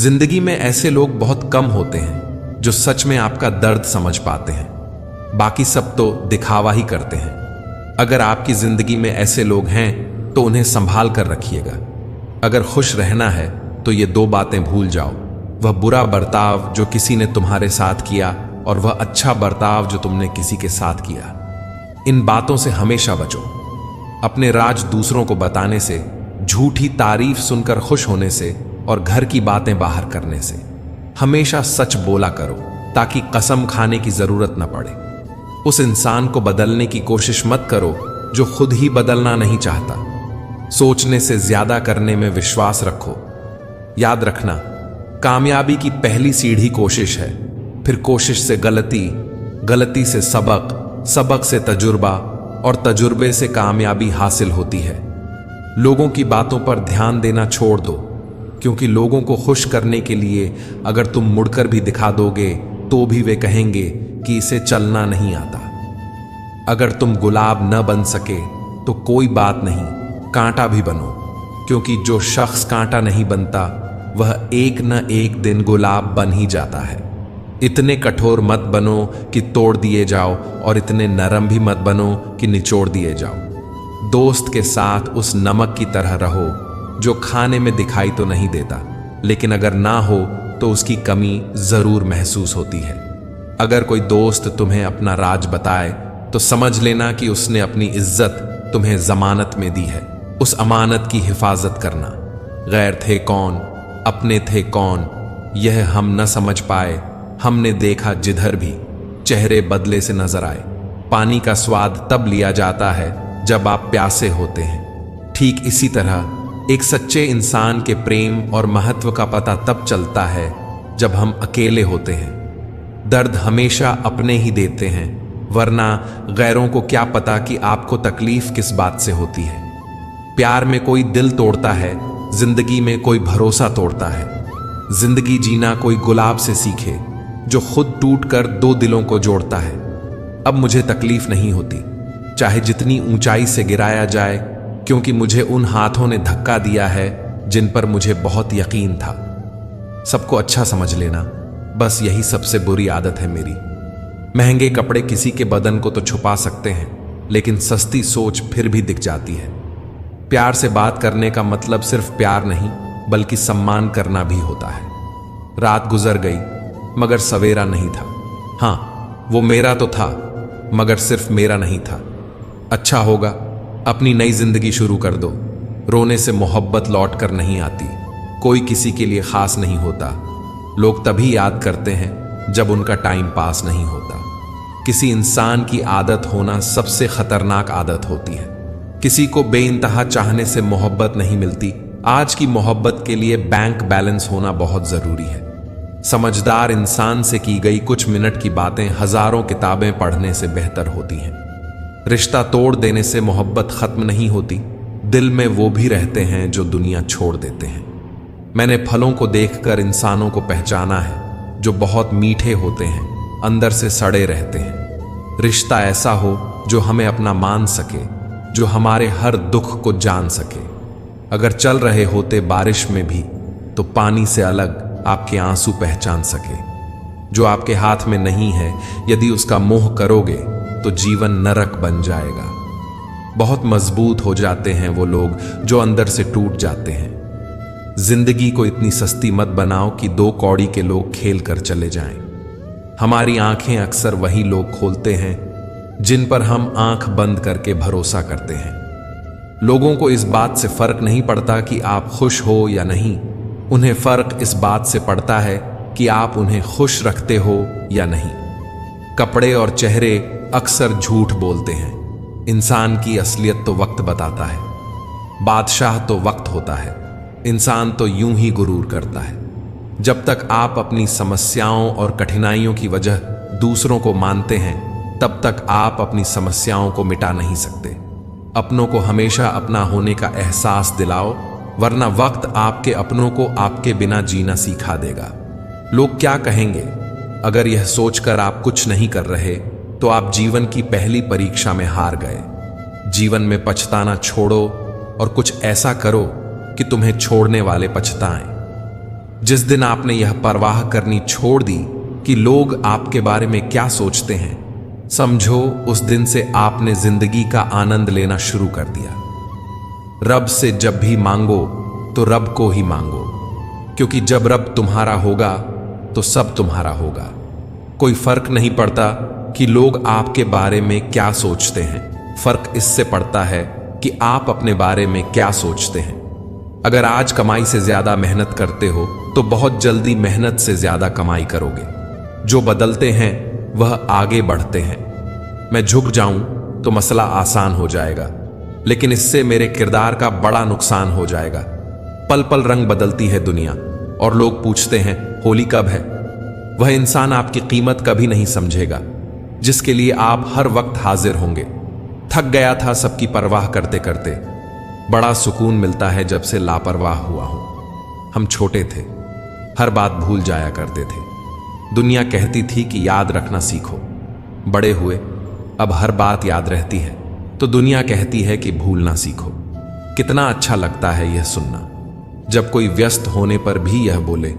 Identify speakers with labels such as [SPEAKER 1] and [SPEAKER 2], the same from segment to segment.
[SPEAKER 1] जिंदगी में ऐसे लोग बहुत कम होते हैं जो सच में आपका दर्द समझ पाते हैं। बाकी सब तो दिखावा ही करते हैं। अगर आपकी जिंदगी में ऐसे लोग हैं तो उन्हें संभाल कर रखिएगा। अगर खुश रहना है तो ये दो बातें भूल जाओ, वह बुरा बर्ताव जो किसी ने तुम्हारे साथ किया और वह अच्छा बर्ताव जो तुमने किसी के साथ किया। इन बातों से हमेशा बचो। अपने राज दूसरों को बताने से, झूठी तारीफ सुनकर खुश होने से और घर की बातें बाहर करने से हमेशा सच बोला करो ताकि कसम खाने की जरूरत न पड़े। उस इंसान को बदलने की कोशिश मत करो जो खुद ही बदलना नहीं चाहता। सोचने से ज्यादा करने में विश्वास रखो। याद रखना, कामयाबी की पहली सीढ़ी कोशिश है, फिर कोशिश से गलती, गलती से सबक, सबक से तजुर्बा और तजुर्बे से कामयाबी हासिल होती है। लोगों की बातों पर ध्यान देना छोड़ दो, क्योंकि लोगों को खुश करने के लिए अगर तुम मुड़कर भी दिखा दोगे तो भी वे कहेंगे कि इसे चलना नहीं आता। अगर तुम गुलाब न बन सके तो कोई बात नहीं, कांटा भी बनो, क्योंकि जो शख्स कांटा नहीं बनता वह एक न एक दिन गुलाब बन ही जाता है। इतने कठोर मत बनो कि तोड़ दिए जाओ और इतने नरम भी मत बनो कि निचोड़ दिए जाओ। दोस्त के साथ उस नमक की तरह रहो जो खाने में दिखाई तो नहीं देता, लेकिन अगर ना हो तो उसकी कमी जरूर महसूस होती है। अगर कोई दोस्त तुम्हें अपना राज बताए तो समझ लेना कि उसने अपनी इज्जत तुम्हें जमानत में दी है। उस अमानत की हिफाजत करना। गैर थे कौन, अपने थे कौन, यह हम न समझ पाए। हमने देखा जिधर भी चेहरे बदले से नजर आए। पानी का स्वाद तब लिया जाता है जब आप प्यासे होते हैं। ठीक इसी तरह एक सच्चे इंसान के प्रेम और महत्व का पता तब चलता है जब हम अकेले होते हैं। दर्द हमेशा अपने ही देते हैं, वरना गैरों को क्या पता कि आपको तकलीफ किस बात से होती है। प्यार में कोई दिल तोड़ता है, जिंदगी में कोई भरोसा तोड़ता है। जिंदगी जीना कोई गुलाब से सीखे जो खुद टूटकर दो दिलों को जोड़ता है। अब मुझे तकलीफ नहीं होती, चाहे जितनी ऊंचाई से गिराया जाए, क्योंकि मुझे उन हाथों ने धक्का दिया है जिन पर मुझे बहुत यकीन था। सबको अच्छा समझ लेना, बस यही सबसे बुरी आदत है मेरी। महंगे कपड़े किसी के बदन को तो छुपा सकते हैं, लेकिन सस्ती सोच फिर भी दिख जाती है। प्यार से बात करने का मतलब सिर्फ प्यार नहीं, बल्कि सम्मान करना भी होता है। रात गुजर गई मगर सवेरा नहीं था। हाँ, वो मेरा तो था मगर सिर्फ मेरा नहीं था। अच्छा होगा, अपनी नई जिंदगी शुरू कर दो। रोने से मोहब्बत लौट कर नहीं आती। कोई किसी के लिए खास नहीं होता। लोग तभी याद करते हैं जब उनका टाइम पास नहीं होता। किसी इंसान की आदत होना सबसे खतरनाक आदत होती है। किसी को बेइंतहा चाहने से मोहब्बत नहीं मिलती। आज की मोहब्बत के लिए बैंक बैलेंस होना बहुत जरूरी है। समझदार इंसान से की गई कुछ मिनट की बातें हजारों किताबें पढ़ने से बेहतर होती हैं। रिश्ता तोड़ देने से मोहब्बत खत्म नहीं होती, दिल में वो भी रहते हैं जो दुनिया छोड़ देते हैं। मैंने फलों को देखकर इंसानों को पहचाना है जो बहुत मीठे होते हैं, अंदर से सड़े रहते हैं। रिश्ता ऐसा हो जो हमें अपना मान सके, जो हमारे हर दुख को जान सके। अगर चल रहे होते बारिश में भी तो पानी से अलग आपके आंसू पहचान सके। जो आपके हाथ में नहीं है, यदि उसका मोह करोगे तो जीवन नरक बन जाएगा। बहुत मजबूत हो जाते हैं वो लोग जो अंदर से टूट जाते हैं। जिंदगी को इतनी सस्ती मत बनाओ कि दो कौड़ी के लोग खेल कर चले जाएं। हमारी आंखें अक्सर वही लोग खोलते हैं जिन पर हम आंख बंद करके भरोसा करते हैं। लोगों को इस बात से फर्क नहीं पड़ता कि आप खुश हो या नहीं, उन्हें फर्क इस बात से पड़ता है कि आप उन्हें खुश रखते हो या नहीं। कपड़े और चेहरे अक्सर झूठ बोलते हैं। इंसान की असलियत तो वक्त बताता है। बादशाह तो वक्त होता है, इंसान तो यूं ही गुरूर करता है। जब तक आप अपनी समस्याओं और कठिनाइयों की वजह दूसरों को मानते हैं, तब तक आप अपनी समस्याओं को मिटा नहीं सकते। अपनों को हमेशा अपना होने का एहसास दिलाओ, वरना वक्त आपके अपनों को आपके बिना जीना सिखा देगा। लोग क्या कहेंगे, अगर यह सोचकर आप कुछ नहीं कर रहे तो आप जीवन की पहली परीक्षा में हार गए। जीवन में पछताना छोड़ो और कुछ ऐसा करो कि तुम्हें छोड़ने वाले पछताएं। जिस दिन आपने यह परवाह करनी छोड़ दी कि लोग आपके बारे में क्या सोचते हैं, समझो उस दिन से आपने जिंदगी का आनंद लेना शुरू कर दिया। रब से जब भी मांगो तो रब को ही मांगो, क्योंकि जब रब तुम्हारा होगा तो सब तुम्हारा होगा। कोई फर्क नहीं पड़ता कि लोग आपके बारे में क्या सोचते हैं, फर्क इससे पड़ता है कि आप अपने बारे में क्या सोचते हैं। अगर आज कमाई से ज्यादा मेहनत करते हो तो बहुत जल्दी मेहनत से ज्यादा कमाई करोगे। जो बदलते हैं वह आगे बढ़ते हैं। मैं झुक जाऊं तो मसला आसान हो जाएगा, लेकिन इससे मेरे किरदार का बड़ा नुकसान हो जाएगा। पल पल रंग बदलती है दुनिया और लोग पूछते हैं होली कब है। वह इंसान आपकी कीमत कभी नहीं समझेगा जिसके लिए आप हर वक्त हाजिर होंगे। थक गया था सबकी परवाह करते करते। बड़ा सुकून मिलता है जब से लापरवाह हुआ हूं। हम छोटे थे, हर बात भूल जाया करते थे। दुनिया कहती थी कि याद रखना सीखो। बड़े हुए, अब हर बात याद रहती है तो दुनिया कहती है कि भूलना सीखो। कितना अच्छा लगता है यह सुनना, जब कोई व्यस्त होने पर भी यह बोले,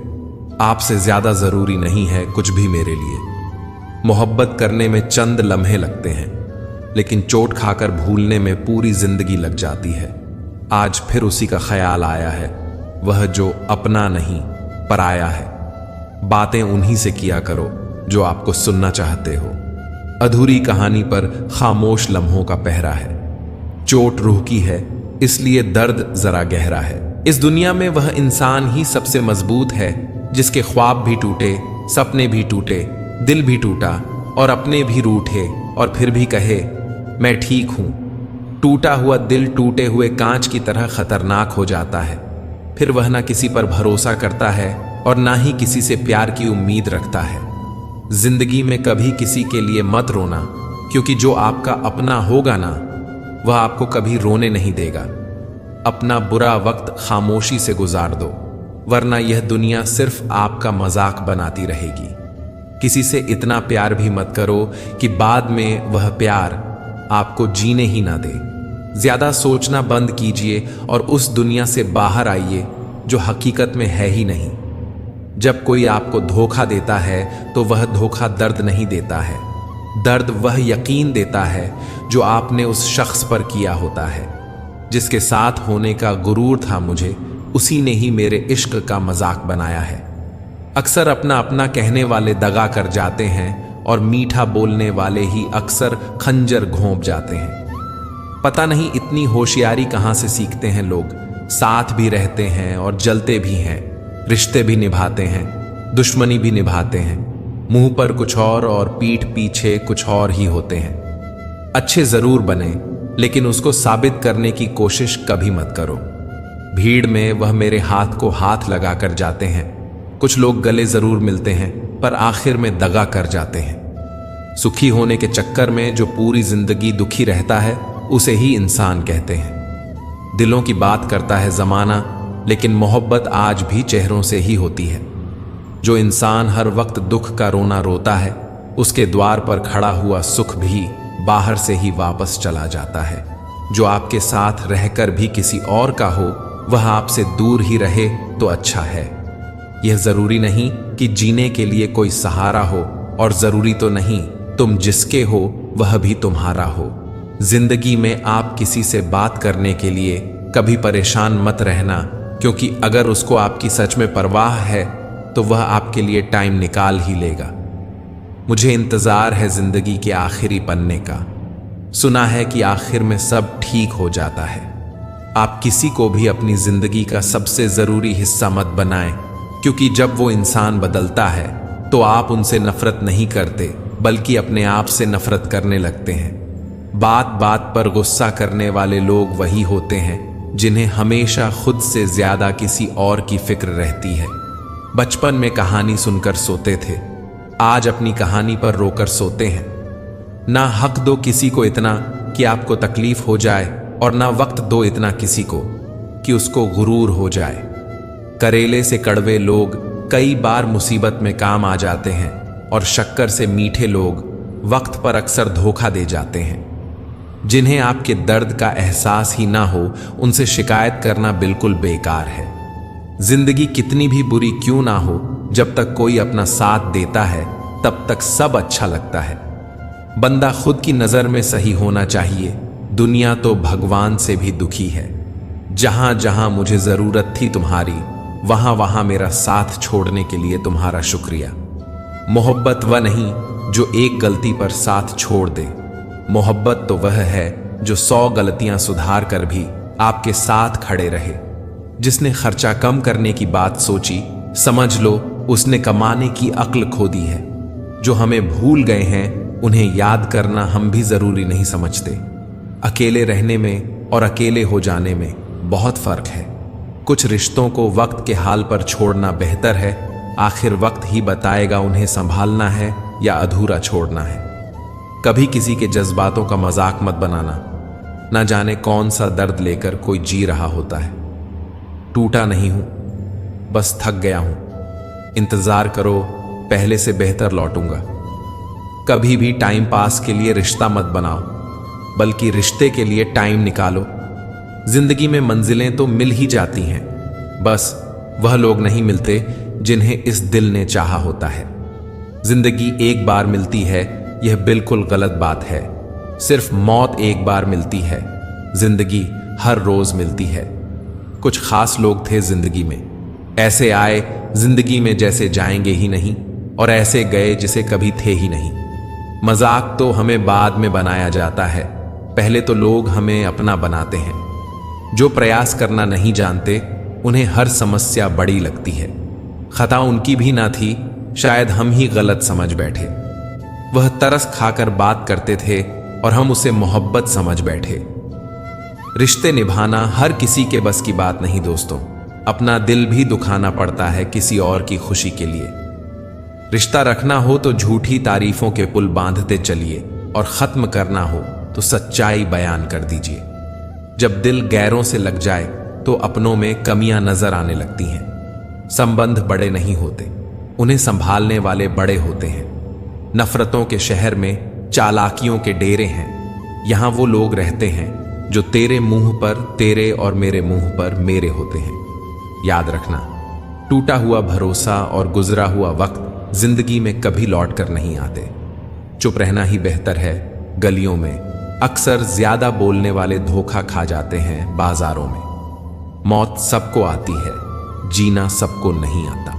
[SPEAKER 1] आपसे ज्यादा जरूरी नहीं है कुछ भी मेरे लिए। मोहब्बत करने में चंद लम्हे लगते हैं, लेकिन चोट खाकर भूलने में पूरी जिंदगी लग जाती है। आज फिर उसी का ख्याल आया है, वह जो अपना नहीं पराया है। बातें उन्हीं से किया करो जो आपको सुनना चाहते हो। अधूरी कहानी पर खामोश लम्हों का पहरा है। चोट रूह की है, इसलिए दर्द जरा गहरा है। इस दुनिया में वह इंसान ही सबसे मजबूत है जिसके ख्वाब भी टूटे, सपने भी टूटे, दिल भी टूटा और अपने भी रूठे और फिर भी कहे मैं ठीक हूं। टूटा हुआ दिल टूटे हुए कांच की तरह खतरनाक हो जाता है। फिर वह ना किसी पर भरोसा करता है और ना ही किसी से प्यार की उम्मीद रखता है। जिंदगी में कभी किसी के लिए मत रोना, क्योंकि जो आपका अपना होगा ना, वह आपको कभी रोने नहीं देगा। अपना बुरा वक्त खामोशी से गुजार दो, वरना यह दुनिया सिर्फ आपका मजाक बनाती रहेगी। किसी से इतना प्यार भी मत करो कि बाद में वह प्यार आपको जीने ही ना दे। ज्यादा सोचना बंद कीजिए और उस दुनिया से बाहर आइए जो हकीकत में है ही नहीं। जब कोई आपको धोखा देता है तो वह धोखा दर्द नहीं देता है, दर्द वह यकीन देता है जो आपने उस शख्स पर किया होता है। जिसके साथ होने का गुरूर था मुझे, उसी ने ही मेरे इश्क का मजाक बनाया है। अक्सर अपना अपना कहने वाले दगा कर जाते हैं और मीठा बोलने वाले ही अक्सर खंजर घोंप जाते हैं। पता नहीं इतनी होशियारी कहां से सीखते हैं लोग। साथ भी रहते हैं और जलते भी हैं, रिश्ते भी निभाते हैं, दुश्मनी भी निभाते हैं। मुंह पर कुछ और पीठ पीछे कुछ और ही होते हैं। अच्छे जरूर बने, लेकिन उसको साबित करने की कोशिश कभी मत करो। भीड़ में वह मेरे हाथ को हाथ लगा कर जाते हैं। कुछ लोग गले जरूर मिलते हैं पर आखिर में दगा कर जाते हैं। सुखी होने के चक्कर में जो पूरी जिंदगी दुखी रहता है उसे ही इंसान कहते हैं। दिलों की बात करता है जमाना, लेकिन मोहब्बत आज भी चेहरों से ही होती है। जो इंसान हर वक्त दुख का रोना रोता है, उसके द्वार पर खड़ा हुआ सुख भी बाहर से ही वापस चला जाता है। जो आपके साथ रहकर भी किसी और का हो, वह आपसे दूर ही रहे तो अच्छा है। यह जरूरी नहीं कि जीने के लिए कोई सहारा हो, और जरूरी तो नहीं तुम जिसके हो वह भी तुम्हारा हो। जिंदगी में आप किसी से बात करने के लिए कभी परेशान मत रहना, क्योंकि अगर उसको आपकी सच में परवाह है तो वह आपके लिए टाइम निकाल ही लेगा। मुझे इंतजार है जिंदगी के आखिरी पन्ने का। सुना है कि आखिर में सब ठीक हो जाता है। आप किसी को भी अपनी जिंदगी का सबसे जरूरी हिस्सा मत बनाएं, क्योंकि जब वो इंसान बदलता है तो आप उनसे नफरत नहीं करते, बल्कि अपने आप से नफरत करने लगते हैं। बात बात पर गुस्सा करने वाले लोग वही होते हैं जिन्हें हमेशा खुद से ज्यादा किसी और की फिक्र रहती है। बचपन में कहानी सुनकर सोते थे, आज अपनी कहानी पर रोकर सोते हैं। ना हक दो किसी को इतना कि आपको तकलीफ हो जाए, और ना वक्त दो इतना किसी को कि उसको गुरूर हो जाए। करेले से कड़वे लोग कई बार मुसीबत में काम आ जाते हैं, और शक्कर से मीठे लोग वक्त पर अक्सर धोखा दे जाते हैं। जिन्हें आपके दर्द का एहसास ही ना हो, उनसे शिकायत करना बिल्कुल बेकार है। जिंदगी कितनी भी बुरी क्यों ना हो, जब तक कोई अपना साथ देता है तब तक सब अच्छा लगता है। बंदा खुद की नजर में सही होना चाहिए, दुनिया तो भगवान से भी दुखी है। जहां जहां मुझे जरूरत थी तुम्हारी, वहां वहां मेरा साथ छोड़ने के लिए तुम्हारा शुक्रिया। मोहब्बत वह नहीं जो एक गलती पर साथ छोड़ दे, मोहब्बत तो वह है जो 100 गलतियां सुधार कर भी आपके साथ खड़े रहे। जिसने खर्चा कम करने की बात सोची, समझ लो उसने कमाने की अक्ल खो दी है। जो हमें भूल गए हैं उन्हें याद करना हम भी जरूरी नहीं समझते। अकेले रहने में और अकेले हो जाने में बहुत फर्क है। कुछ रिश्तों को वक्त के हाल पर छोड़ना बेहतर है, आखिर वक्त ही बताएगा उन्हें संभालना है या अधूरा छोड़ना है। कभी किसी के जज्बातों का मजाक मत बनाना, ना जाने कौन सा दर्द लेकर कोई जी रहा होता है। टूटा नहीं हूं, बस थक गया हूं। इंतजार करो, पहले से बेहतर लौटूंगा। कभी भी टाइम पास के लिए रिश्ता मत बनाओ, बल्कि रिश्ते के लिए टाइम निकालो। जिंदगी में मंजिलें तो मिल ही जाती हैं, बस वह लोग नहीं मिलते जिन्हें इस दिल ने चाहा होता है। जिंदगी एक बार मिलती है, यह बिल्कुल गलत बात है। सिर्फ मौत एक बार मिलती है, जिंदगी हर रोज मिलती है। कुछ खास लोग थे जिंदगी में, ऐसे आए जिंदगी में जैसे जाएंगे ही नहीं, और ऐसे गए जिसे कभी थे ही नहीं। मजाक तो हमें बाद में बनाया जाता है, पहले तो लोग हमें अपना बनाते हैं। जो प्रयास करना नहीं जानते उन्हें हर समस्या बड़ी लगती है। खता उनकी भी ना थी, शायद हम ही गलत समझ बैठे। वह तरस खाकर बात करते थे और हम उसे मोहब्बत समझ बैठे। रिश्ते निभाना हर किसी के बस की बात नहीं दोस्तों। अपना दिल भी दुखाना पड़ता है किसी और की खुशी के लिए। रिश्ता रखना हो तो झूठी तारीफों के पुल बांधते चलिए, और खत्म करना हो तो सच्चाई बयान कर दीजिए। जब दिल गैरों से लग जाए तो अपनों में कमियां नजर आने लगती हैं। संबंध बड़े नहीं होते, उन्हें संभालने वाले बड़े होते हैं। नफरतों के शहर में चालाकियों के डेरे हैं। यहां वो लोग रहते हैं जो तेरे मुंह पर तेरे और मेरे मुंह पर मेरे होते हैं। याद रखना, टूटा हुआ भरोसा और गुजरा हुआ वक्त जिंदगी में कभी लौट कर नहीं आते। चुप रहना ही बेहतर है। गलियों में अक्सर ज्यादा बोलने वाले धोखा खा जाते हैं बाजारों में। मौत सबको आती है, जीना सबको नहीं आता।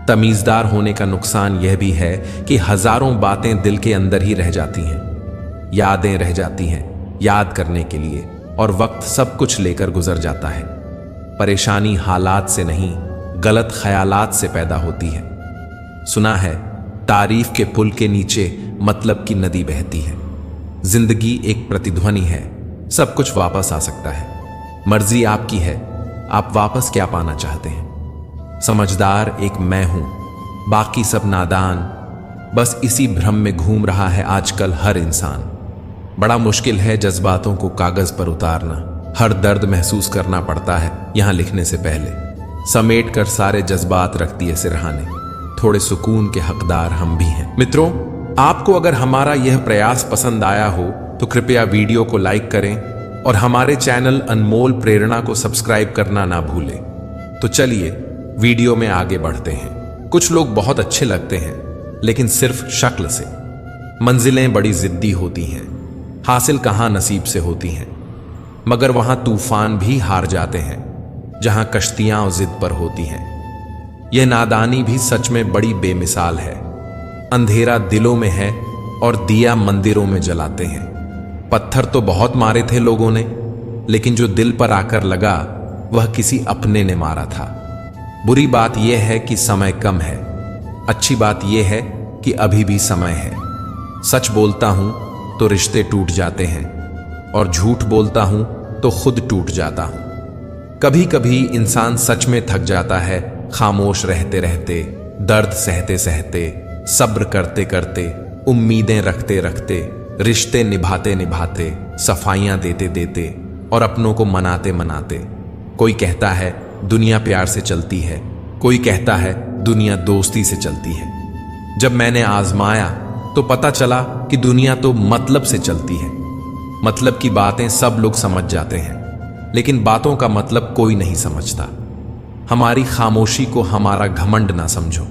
[SPEAKER 1] तमीजदार होने का नुकसान यह भी है कि हजारों बातें दिल के अंदर ही रह जाती हैं। यादें रह जाती हैं याद करने के लिए, और वक्त सब कुछ लेकर गुजर जाता है। परेशानी हालात से नहीं, गलत ख्यालात से पैदा होती है। सुना है तारीफ के पुल के नीचे मतलब की नदी बहती है। जिंदगी एक प्रतिध्वनि है, सब कुछ वापस आ सकता है। मर्जी आपकी है, आप वापस क्या पाना चाहते हैं। समझदार एक मैं हूं, बाकी सब नादान। बस इसी भ्रम में घूम रहा है आजकल हर इंसान। बड़ा मुश्किल है जज्बातों को कागज पर उतारना। हर दर्द महसूस करना पड़ता है यहां लिखने से पहले। समेट कर सारे जज्बात रख दिए सिरहाने। थोड़े सुकून के हकदार हम भी हैं। मित्रों, आपको अगर हमारा यह प्रयास पसंद आया हो तो कृपया वीडियो को लाइक करें और हमारे चैनल अनमोल प्रेरणा को सब्सक्राइब करना ना भूलें। तो चलिए वीडियो में आगे बढ़ते हैं। कुछ लोग बहुत अच्छे लगते हैं, लेकिन सिर्फ शक्ल से। मंजिलें बड़ी जिद्दी होती हैं, हासिल कहां नसीब से होती हैं। मगर वहां तूफान भी हार जाते हैं जहां कश्तियां और जिद पर होती हैं। यह नादानी भी सच में बड़ी बेमिसाल है। अंधेरा दिलों में है और दिया मंदिरों में जलाते हैं। पत्थर तो बहुत मारे थे लोगों ने, लेकिन जो दिल पर आकर लगा वह किसी अपने ने मारा था। बुरी बात यह है कि समय कम है, अच्छी बात यह है कि अभी भी समय है। सच बोलता हूं तो रिश्ते टूट जाते हैं, और झूठ बोलता हूं तो खुद टूट जाता हूं। कभी कभी इंसान सच में थक जाता है, खामोश रहते रहते, दर्द सहते सहते, सब्र करते करते, उम्मीदें रखते रखते, रिश्ते निभाते निभाते, सफाइयां देते देते और अपनों को मनाते मनाते। कोई कहता है दुनिया प्यार से चलती है, कोई कहता है दुनिया दोस्ती से चलती है। जब मैंने आजमाया तो पता चला कि दुनिया तो मतलब से चलती है। मतलब की बातें सब लोग समझ जाते हैं, लेकिन बातों का मतलब कोई नहीं समझता। हमारी खामोशी को हमारा घमंड ना समझो।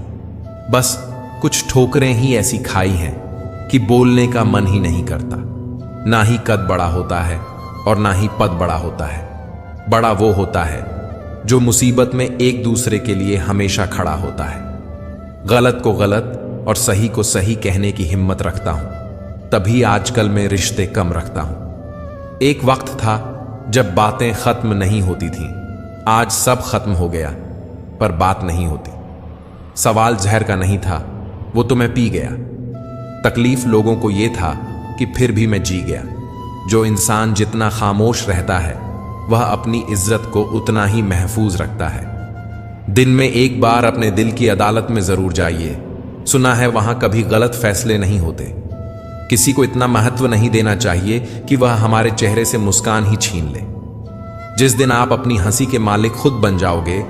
[SPEAKER 1] बस कुछ ठोकरें ही ऐसी खाई हैं कि बोलने का मन ही नहीं करता। ना ही कद बड़ा होता है और ना ही पद बड़ा होता है। बड़ा वो होता है जो मुसीबत में एक दूसरे के लिए हमेशा खड़ा होता है। गलत को गलत और सही को सही कहने की हिम्मत रखता हूं, तभी आजकल मैं रिश्ते कम रखता हूं। एक वक्त था जब बातें खत्म नहीं होती थीं। आज सब खत्म हो गया पर बात नहीं होती। सवाल जहर का नहीं था, वो तो मैं पी गया। तकलीफ लोगों को ये था कि फिर भी मैं जी गया। जो इंसान जितना खामोश रहता है वह अपनी इज्जत को उतना ही महफूज रखता है। दिन में एक बार अपने दिल की अदालत में जरूर जाइए। सुना है वहां कभी गलत फैसले नहीं होते। किसी को इतना महत्व नहीं देना चाहिए कि वह हमारे चेहरे से मुस्कान ही छीन ले। जिस दिन आप अपनी हंसी के मालिक खुद बन जाओगे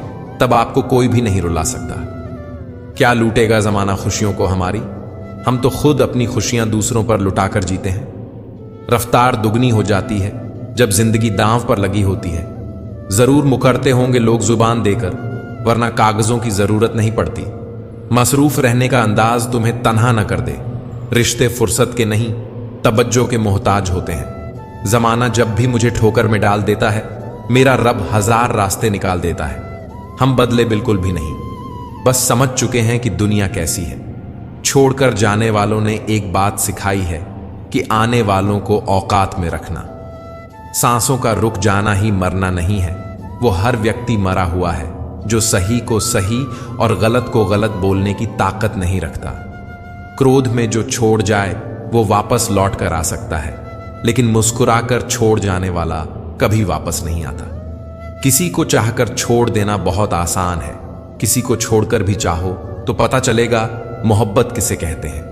[SPEAKER 1] तब आपको कोई भी नहीं रुला सकता। क्या लूटेगा जमाना खुशियों को हमारी? हम तो खुद अपनी खुशियां दूसरों पर लुटाकर जीते हैं। रफ्तार दुगनी हो जाती है जब जिंदगी दांव पर लगी होती है। जरूर मुकरते होंगे लोग जुबान देकर, वरना कागजों की जरूरत नहीं पड़ती। मसरूफ रहने का अंदाज तुम्हें तन्हा न कर दे। रिश्ते फुर्सत के नहीं तवज्जो के मोहताज होते हैं। जमाना जब भी मुझे ठोकर में डाल देता है, मेरा रब हजार रास्ते निकाल देता है। हम बदले बिल्कुल भी नहीं, बस समझ चुके हैं कि दुनिया कैसी है। छोड़कर जाने वालों ने एक बात सिखाई है कि आने वालों को औकात में रखना। सांसों का रुक जाना ही मरना नहीं है। वो हर व्यक्ति मरा हुआ है जो सही को सही और गलत को गलत बोलने की ताकत नहीं रखता। क्रोध में जो छोड़ जाए वो वापस लौट कर आ सकता है, लेकिन मुस्कुराकर छोड़ जाने वाला कभी वापस नहीं आता। किसी को चाहकर छोड़ देना बहुत आसान है, किसी को छोड़कर भी चाहो तो पता चलेगा मोहब्बत किसे कहते हैं।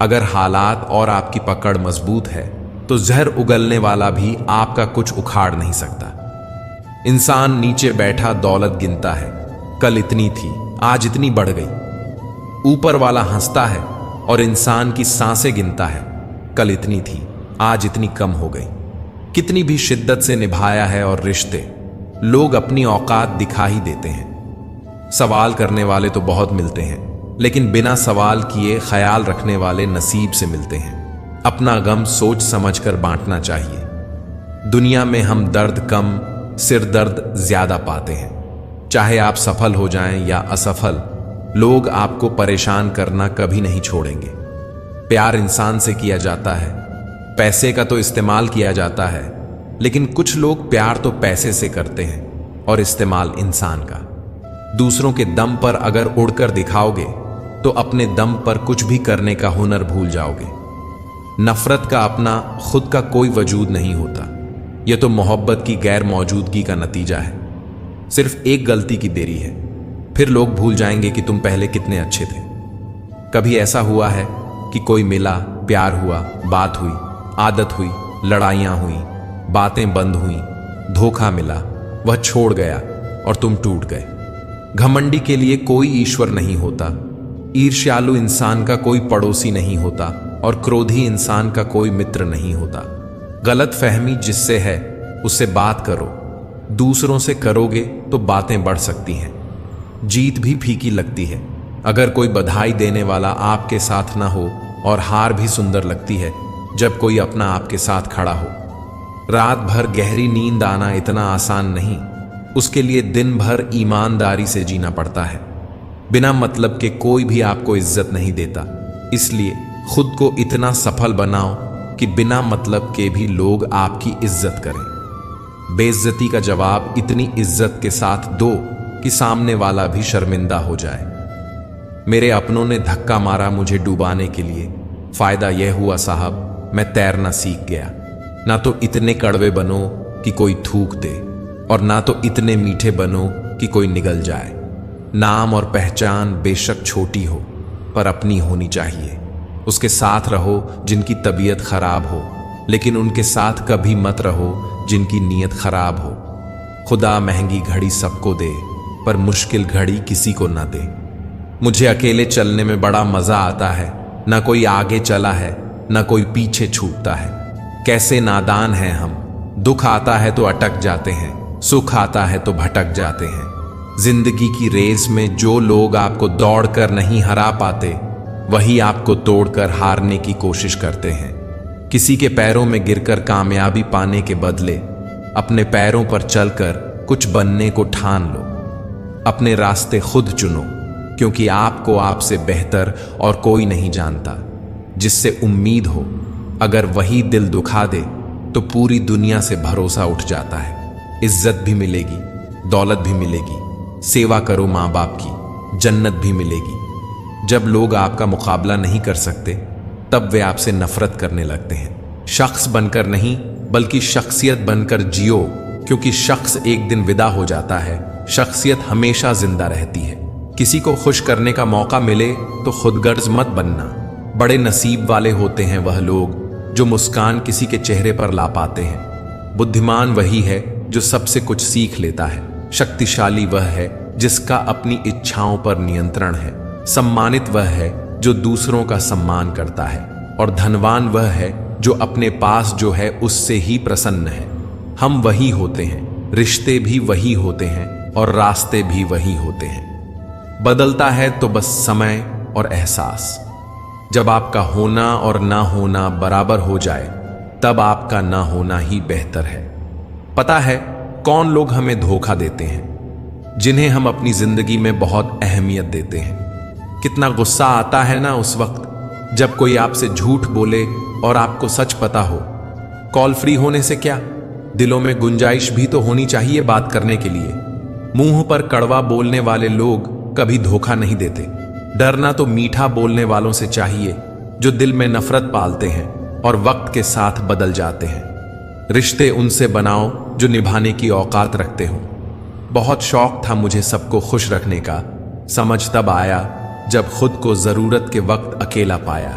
[SPEAKER 1] अगर हालात और आपकी पकड़ मजबूत है तो जहर उगलने वाला भी आपका कुछ उखाड़ नहीं सकता। इंसान नीचे बैठा दौलत गिनता है, कल इतनी थी आज इतनी बढ़ गई। ऊपर वाला हंसता है और इंसान की सांसें गिनता है, कल इतनी थी आज इतनी कम हो गई। कितनी भी शिद्दत से निभाया है और रिश्ते लोग अपनी औकात दिखा ही देते हैं। सवाल करने वाले तो बहुत मिलते हैं, लेकिन बिना सवाल किए ख्याल रखने वाले नसीब से मिलते हैं। अपना गम सोच समझकर बांटना चाहिए। दुनिया में हम दर्द कम सिर दर्द ज्यादा पाते हैं। चाहे आप सफल हो जाएं या असफल, लोग आपको परेशान करना कभी नहीं छोड़ेंगे। प्यार इंसान से किया जाता है, पैसे का तो इस्तेमाल किया जाता है, लेकिन कुछ लोग प्यार तो पैसे से करते हैं और इस्तेमाल इंसान का। दूसरों के दम पर अगर उड़कर दिखाओगे तो अपने दम पर कुछ भी करने का हुनर भूल जाओगे। नफरत का अपना खुद का कोई वजूद नहीं होता, यह तो मोहब्बत की गैर मौजूदगी का नतीजा है। सिर्फ एक गलती की देरी है, फिर लोग भूल जाएंगे कि तुम पहले कितने अच्छे थे। कभी ऐसा हुआ है कि कोई मिला, प्यार हुआ, बात हुई, आदत हुई, लड़ाइयां हुई, बातें बंद हुई, धोखा मिला, वह छोड़ गया और तुम टूट गए। घमंडी के लिए कोई ईश्वर नहीं होता, ईर्ष्यालु इंसान का कोई पड़ोसी नहीं होता और क्रोधी इंसान का कोई मित्र नहीं होता। गलत फहमी जिससे है उससे बात करो, दूसरों से करोगे तो बातें बढ़ सकती हैं। जीत भी फीकी लगती है अगर कोई बधाई देने वाला आपके साथ ना हो, और हार भी सुंदर लगती है जब कोई अपना आपके साथ खड़ा हो। रात भर गहरी नींद आना इतना आसान नहीं, उसके लिए दिन भर ईमानदारी से जीना पड़ता है। बिना मतलब के कोई भी आपको इज्जत नहीं देता, इसलिए खुद को इतना सफल बनाओ कि बिना मतलब के भी लोग आपकी इज्जत करें। बेइज्जती का जवाब इतनी इज्जत के साथ दो कि सामने वाला भी शर्मिंदा हो जाए। मेरे अपनों ने धक्का मारा मुझे डुबाने के लिए, फायदा यह हुआ साहब मैं तैरना सीख गया। ना तो इतने कड़वे बनो कि कोई थूक दे, और ना तो इतने मीठे बनो कि कोई निगल जाए। नाम और पहचान बेशक छोटी हो पर अपनी होनी चाहिए। उसके साथ रहो जिनकी तबीयत खराब हो, लेकिन उनके साथ कभी मत रहो जिनकी नीयत खराब हो। खुदा महंगी घड़ी सबको दे पर मुश्किल घड़ी किसी को ना दे। मुझे अकेले चलने में बड़ा मजा आता है, ना कोई आगे चला है ना कोई पीछे छूटता है। कैसे नादान हैं हम, दुख आता है तो अटक जाते हैं, सुख आता है तो भटक जाते हैं। जिंदगी की रेस में जो लोग आपको दौड़कर नहीं हरा पाते, वही आपको तोड़कर हारने की कोशिश करते हैं। किसी के पैरों में गिरकर कामयाबी पाने के बदले अपने पैरों पर चलकर कुछ बनने को ठान लो। अपने रास्ते खुद चुनो, क्योंकि आपको आपसे बेहतर और कोई नहीं जानता। जिससे उम्मीद हो, अगर वही दिल दुखा दे तो पूरी दुनिया से भरोसा उठ जाता है। इज्जत भी मिलेगी, दौलत भी मिलेगी, सेवा करो माँ बाप की, जन्नत भी मिलेगी। जब लोग आपका मुकाबला नहीं कर सकते, तब वे आपसे नफरत करने लगते हैं। शख्स बनकर नहीं, बल्कि शख्सियत बनकर जियो, क्योंकि शख्स एक दिन विदा हो जाता है, शख्सियत हमेशा जिंदा रहती है। किसी को खुश करने का मौका मिले तो खुदगर्ज मत बनना। बड़े नसीब वाले होते हैं वह लोग जो मुस्कान किसी के चेहरे पर ला पाते हैं। बुद्धिमान वही है जो सबसे कुछ सीख लेता है। शक्तिशाली वह है जिसका अपनी इच्छाओं पर नियंत्रण है। सम्मानित वह है जो दूसरों का सम्मान करता है। और धनवान वह है जो अपने पास जो है उससे ही प्रसन्न है। हम वही होते हैं, रिश्ते भी वही होते हैं और रास्ते भी वही होते हैं। बदलता है तो बस समय और एहसास। जब आपका होना और ना होना बराबर हो जाए, तब आपका ना होना ही बेहतर है। पता है कौन लोग हमें धोखा देते हैं? जिन्हें हम अपनी जिंदगी में बहुत अहमियत देते हैं। कितना गुस्सा आता है ना उस वक्त जब कोई आपसे झूठ बोले और आपको सच पता हो। कॉल फ्री होने से क्या, दिलों में गुंजाइश भी तो होनी चाहिए बात करने के लिए। मुंह पर कड़वा बोलने वाले लोग कभी धोखा नहीं देते। डरना तो मीठा बोलने वालों से चाहिए जो दिल में नफरत पालते हैं और वक्त के साथ बदल जाते हैं। रिश्ते उनसे बनाओ जो निभाने की औकात रखते हो। बहुत शौक था मुझे सबको खुश रखने का, समझ तब आया जब खुद को जरूरत के वक्त अकेला पाया।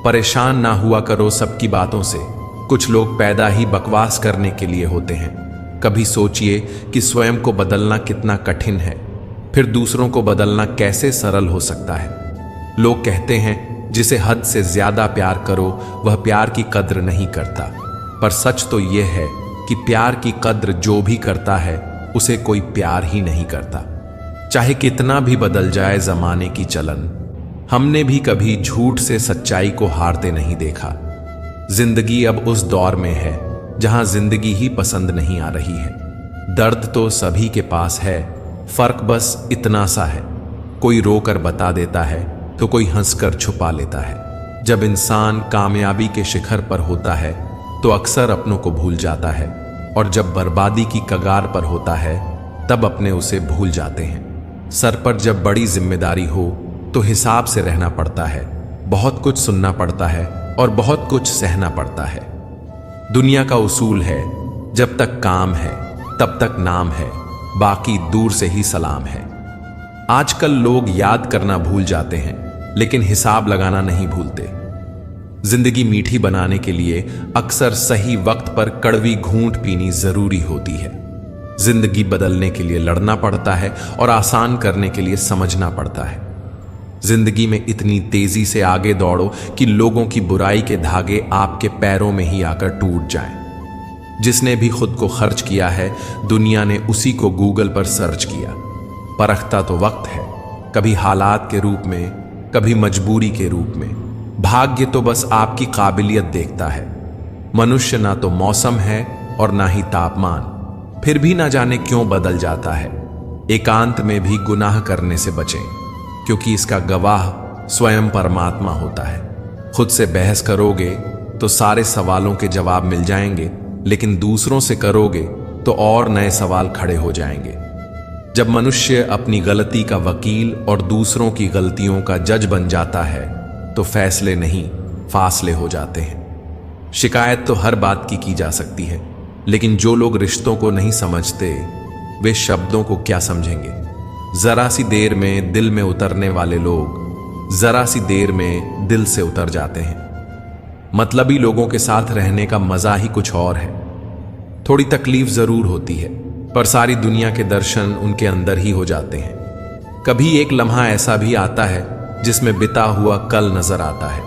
[SPEAKER 1] परेशान ना हुआ करो सबकी बातों से, कुछ लोग पैदा ही बकवास करने के लिए होते हैं। कभी सोचिए कि स्वयं को बदलना कितना कठिन है, फिर दूसरों को बदलना कैसे सरल हो सकता है। लोग कहते हैं जिसे हद से ज्यादा प्यार करो वह प्यार की कद्र नहीं करता, पर सच तो यह है कि प्यार की कद्र जो भी करता है उसे कोई प्यार ही नहीं करता। चाहे कितना भी बदल जाए जमाने की चलन, हमने भी कभी झूठ से सच्चाई को हारते नहीं देखा। जिंदगी अब उस दौर में है जहां जिंदगी ही पसंद नहीं आ रही है। दर्द तो सभी के पास है, फर्क बस इतना सा है, कोई रोकर बता देता है तो कोई हंसकर छुपा लेता है। जब इंसान कामयाबी के शिखर पर होता है तो अक्सर अपनों को भूल जाता है, और जब बर्बादी की कगार पर होता है तब अपने उसे भूल जाते हैं। सर पर जब बड़ी जिम्मेदारी हो तो हिसाब से रहना पड़ता है। बहुत कुछ सुनना पड़ता है और बहुत कुछ सहना पड़ता है। दुनिया का उसूल है, जब तक काम है तब तक नाम है, बाकी दूर से ही सलाम है। आजकल लोग याद करना भूल जाते हैं, लेकिन हिसाब लगाना नहीं भूलते। जिंदगी मीठी बनाने के लिए अक्सर सही वक्त पर कड़वी घूंट पीनी जरूरी होती है। जिंदगी बदलने के लिए लड़ना पड़ता है और आसान करने के लिए समझना पड़ता है। जिंदगी में इतनी तेजी से आगे दौड़ो कि लोगों की बुराई के धागे आपके पैरों में ही आकर टूट जाएं। जिसने भी खुद को खर्च किया है, दुनिया ने उसी को गूगल पर सर्च किया। परखता तो वक्त है, कभी हालात के रूप में, कभी मजबूरी के रूप में। भाग्य तो बस आपकी काबिलियत देखता है। मनुष्य ना तो मौसम है और ना ही तापमान, फिर भी ना जाने क्यों बदल जाता है। एकांत में भी गुनाह करने से बचें, क्योंकि इसका गवाह स्वयं परमात्मा होता है। खुद से बहस करोगे तो सारे सवालों के जवाब मिल जाएंगे, लेकिन दूसरों से करोगे तो और नए सवाल खड़े हो जाएंगे। जब मनुष्य अपनी गलती का वकील और दूसरों की गलतियों का जज बन जाता है तो फैसले नहीं, फासले हो जाते हैं। शिकायत तो हर बात की जा सकती है, लेकिन जो लोग रिश्तों को नहीं समझते वे शब्दों को क्या समझेंगे। जरा सी देर में दिल में उतरने वाले लोग जरा सी देर में दिल से उतर जाते हैं। मतलबी लोगों के साथ रहने का मजा ही कुछ और है। थोड़ी तकलीफ जरूर होती है, पर सारी दुनिया के दर्शन उनके अंदर ही हो जाते हैं। कभी एक लम्हा ऐसा भी आता है जिसमें बिता हुआ कल नजर आता है।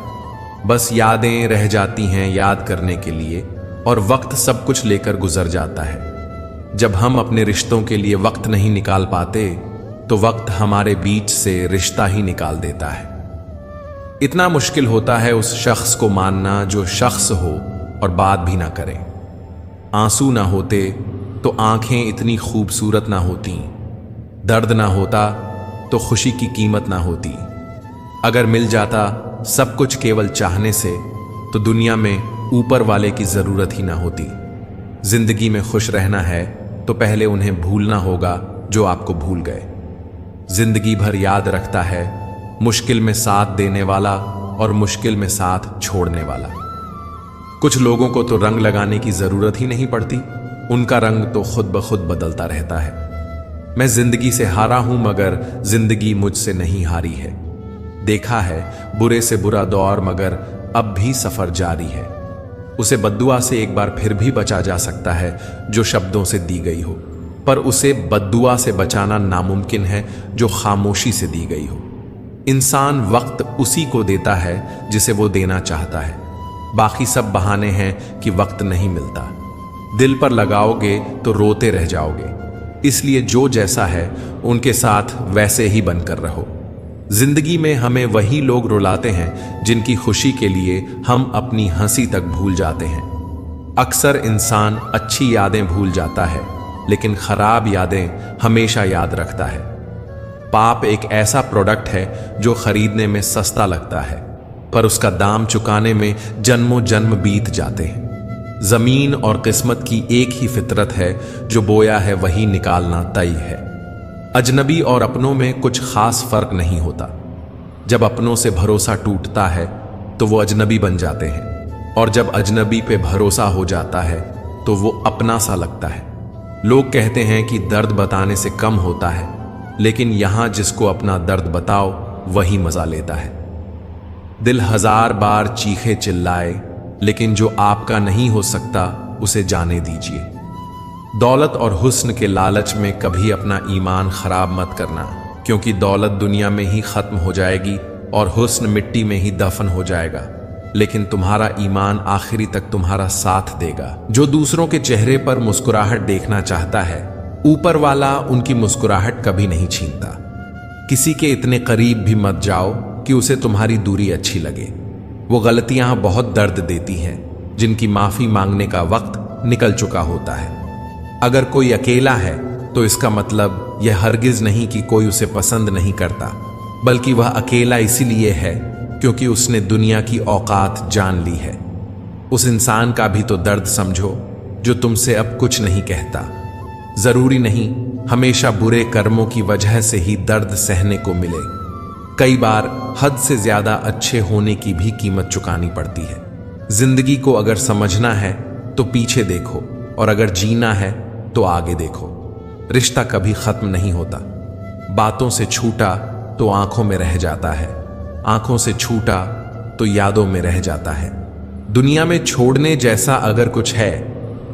[SPEAKER 1] बस यादें रह जाती हैं याद करने के लिए, और वक्त सब कुछ लेकर गुजर जाता है। जब हम अपने रिश्तों के लिए वक्त नहीं निकाल पाते तो वक्त हमारे बीच से रिश्ता ही निकाल देता है। इतना मुश्किल होता है उस शख्स को मानना जो शख्स हो और बात भी ना करे। आंसू ना होते तो आंखें इतनी खूबसूरत ना होती, दर्द ना होता तो खुशी की कीमत ना होती। अगर मिल जाता सब कुछ केवल चाहने से तो दुनिया में ऊपर वाले की जरूरत ही ना होती। जिंदगी में खुश रहना है तो पहले उन्हें भूलना होगा जो आपको भूल गए। जिंदगी भर याद रखता है मुश्किल में साथ देने वाला और मुश्किल में साथ छोड़ने वाला। कुछ लोगों को तो रंग लगाने की जरूरत ही नहीं पड़ती, उनका रंग तो खुद ब खुद बदलता रहता है। मैं जिंदगी से हारा हूं मगर जिंदगी मुझसे नहीं हारी है। देखा है बुरे से बुरा दौर मगर अब भी सफर जारी है। उसे बद्दुआ से एक बार फिर भी बचा जा सकता है जो शब्दों से दी गई हो, पर उसे बद्दुआ से बचाना नामुमकिन है जो खामोशी से दी गई हो। इंसान वक्त उसी को देता है जिसे वो देना चाहता है। बाकी सब बहाने हैं कि वक्त नहीं मिलता। दिल पर लगाओगे तो रोते रह जाओगे। इसलिए जो जैसा है उनके साथ वैसे ही बनकर रहो। जिंदगी में हमें वही लोग रुलाते हैं जिनकी खुशी के लिए हम अपनी हंसी तक भूल जाते हैं। अक्सर इंसान अच्छी यादें भूल जाता है लेकिन खराब यादें हमेशा याद रखता है। पाप एक ऐसा प्रोडक्ट है जो खरीदने में सस्ता लगता है पर उसका दाम चुकाने में जन्मों जन्म बीत जाते हैं। जमीन और किस्मत की एक ही फितरत है, जो बोया है वही निकालना तय है। अजनबी और अपनों में कुछ खास फर्क नहीं होता। जब अपनों से भरोसा टूटता है तो वो अजनबी बन जाते हैं और जब अजनबी पे भरोसा हो जाता है तो वो अपना सा लगता है। लोग कहते हैं कि दर्द बताने से कम होता है, लेकिन यहां जिसको अपना दर्द बताओ वही मजा लेता है। दिल हजार बार चीखे चिल्लाए, लेकिन जो आपका नहीं हो सकता उसे जाने दीजिए। दौलत और हुस्न के लालच में कभी अपना ईमान खराब मत करना, क्योंकि दौलत दुनिया में ही खत्म हो जाएगी और हुस्न मिट्टी में ही दफन हो जाएगा, लेकिन तुम्हारा ईमान आखिरी तक तुम्हारा साथ देगा। जो दूसरों के चेहरे पर मुस्कुराहट देखना चाहता है, ऊपर वाला उनकी मुस्कुराहट कभी नहीं छीनता। किसी के इतने करीब भी मत जाओ कि उसे तुम्हारी दूरी अच्छी लगे। वो गलतियां बहुत दर्द देती हैं जिनकी माफी मांगने का वक्त निकल चुका होता है। अगर कोई अकेला है तो इसका मतलब यह हरगिज नहीं कि कोई उसे पसंद नहीं करता, बल्कि वह अकेला इसीलिए है क्योंकि उसने दुनिया की औकात जान ली है। उस इंसान का भी तो दर्द समझो जो तुमसे अब कुछ नहीं कहता। जरूरी नहीं हमेशा बुरे कर्मों की वजह से ही दर्द सहने को मिले। कई बार हद से ज्यादा अच्छे होने की भी कीमत चुकानी पड़ती है। जिंदगी को अगर समझना है तो पीछे देखो और अगर जीना है तो आगे देखो। रिश्ता कभी खत्म नहीं होता। बातों से छूटा तो आंखों में रह जाता है, आंखों से छूटा तो यादों में रह जाता है। दुनिया में छोड़ने जैसा अगर कुछ है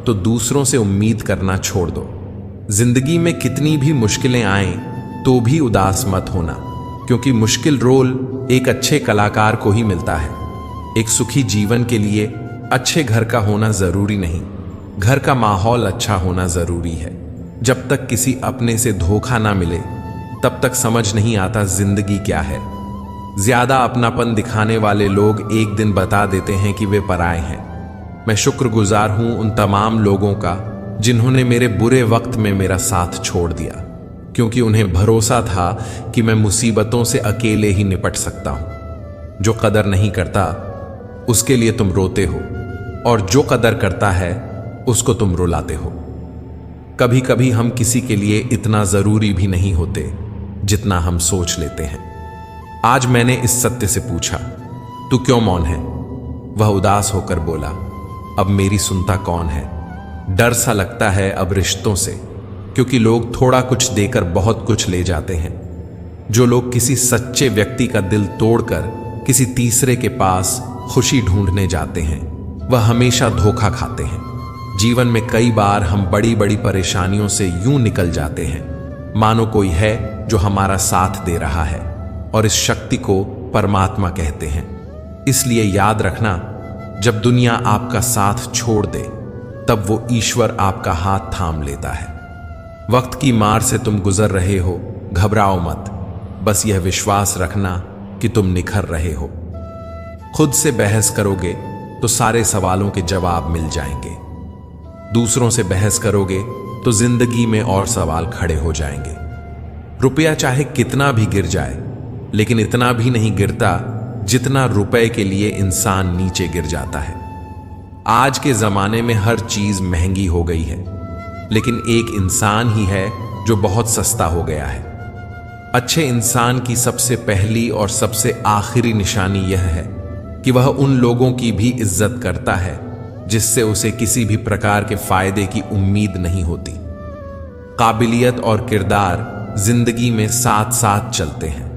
[SPEAKER 1] तो दूसरों से उम्मीद करना छोड़ दो। जिंदगी में कितनी भी मुश्किलें आएं तो भी उदास मत होना, क्योंकि मुश्किल रोल एक अच्छे कलाकार को ही मिलता है। एक सुखी जीवन के लिए अच्छे घर का होना जरूरी नहीं, घर का माहौल अच्छा होना जरूरी है। जब तक किसी अपने से धोखा ना मिले तब तक समझ नहीं आता जिंदगी क्या है। ज्यादा अपनापन दिखाने वाले लोग एक दिन बता देते हैं कि वे पराए हैं। मैं शुक्रगुजार हूं उन तमाम लोगों का जिन्होंने मेरे बुरे वक्त में मेरा साथ छोड़ दिया, क्योंकि उन्हें भरोसा था कि मैं मुसीबतों से अकेले ही निपट सकता हूं। जो कदर नहीं करता उसके लिए तुम रोते हो, और जो कदर करता है उसको तुम रुलाते हो। कभी कभी हम किसी के लिए इतना जरूरी भी नहीं होते जितना हम सोच लेते हैं। आज मैंने इस सत्य से पूछा, तू क्यों मौन है? वह उदास होकर बोला, अब मेरी सुनता कौन है? डर सा लगता है अब रिश्तों से, क्योंकि लोग थोड़ा कुछ देकर बहुत कुछ ले जाते हैं। जो लोग किसी सच्चे व्यक्ति का दिल तोड़कर किसी तीसरे के पास खुशी ढूंढने जाते हैं, वह हमेशा धोखा खाते हैं। जीवन में कई बार हम बड़ी बड़ी परेशानियों से यूं निकल जाते हैं मानो कोई है जो हमारा साथ दे रहा है, और इस शक्ति को परमात्मा कहते हैं। इसलिए याद रखना, जब दुनिया आपका साथ छोड़ दे तब वो ईश्वर आपका हाथ थाम लेता है। वक्त की मार से तुम गुजर रहे हो, घबराओ मत। बस यह विश्वास रखना कि तुम निखर रहे हो। खुद से बहस करोगे तो सारे सवालों के जवाब मिल जाएंगे। दूसरों से बहस करोगे तो जिंदगी में और सवाल खड़े हो जाएंगे। रुपया चाहे कितना भी गिर जाए, लेकिन इतना भी नहीं गिरता जितना रुपए के लिए इंसान नीचे गिर जाता है। आज के जमाने में हर चीज महंगी हो गई है, लेकिन एक इंसान ही है जो बहुत सस्ता हो गया है। अच्छे इंसान की सबसे पहली और सबसे आखिरी निशानी यह है कि वह उन लोगों की भी इज्जत करता है जिससे उसे किसी भी प्रकार के फायदे की उम्मीद नहीं होती। काबिलियत और किरदार जिंदगी में साथ साथ चलते हैं।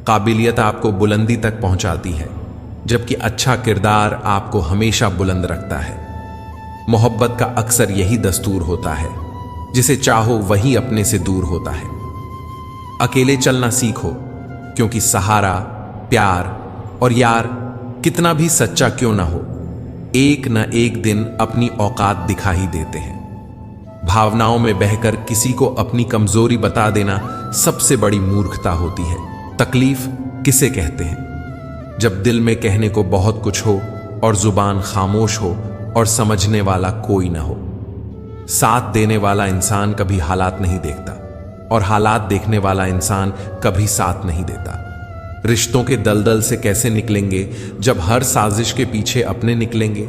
[SPEAKER 1] काबिलियत आपको बुलंदी तक पहुंचाती है, जबकि अच्छा किरदार आपको हमेशा बुलंद रखता है। मोहब्बत का अक्सर यही दस्तूर होता है, जिसे चाहो वही अपने से दूर होता है। अकेले चलना सीखो, क्योंकि सहारा, प्यार और यार कितना भी सच्चा क्यों ना हो, एक न एक दिन अपनी औकात दिखा ही देते हैं। भावनाओं में बहकर किसी को अपनी कमजोरी बता देना सबसे बड़ी मूर्खता होती है। तकलीफ किसे कहते हैं? जब दिल में कहने को बहुत कुछ हो और जुबान खामोश हो और समझने वाला कोई ना हो। साथ देने वाला इंसान कभी हालात नहीं देखता, और हालात देखने वाला इंसान कभी साथ नहीं देता। रिश्तों के दलदल से कैसे निकलेंगे जब हर साजिश के पीछे अपने निकलेंगे?